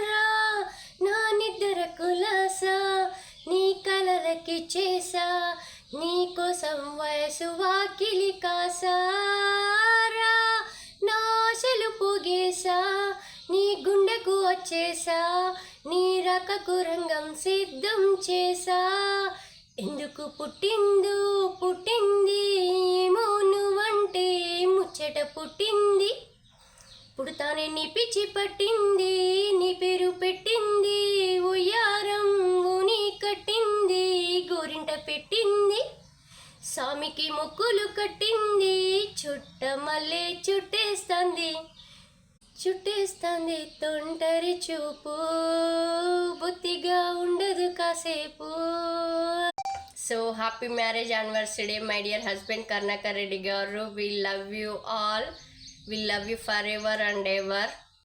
రా నా నిద్ర కులాసా నీ కలలకి చేసా నీ కోసం వయసు వాకిలి కాసారా నా ఆశలు పోగేసా నీ గుండెకు వచ్చేసా నీ రకకు రంగం సిద్ధం చేసా ఎందుకు పుట్టింది ఏమో నువ్వంటే ముచ్చట పుట్టింది పుడతానే నీ పిచ్చి పట్టింది నీ పేరు పెట్టింది ఉయ్యారం ఊని కట్టింది గోరింట పెట్టింది స్వామికి మొక్కులు కట్టింది చుట్ట మళ్ళీ చుట్టేస్తుంది తొంటరి చూపు బుద్ధిగా ఉండదు కాసేపు. So happy marriage anniversary my dear husband Karnakar Reddy గారు. We love you all, we love you forever and ever.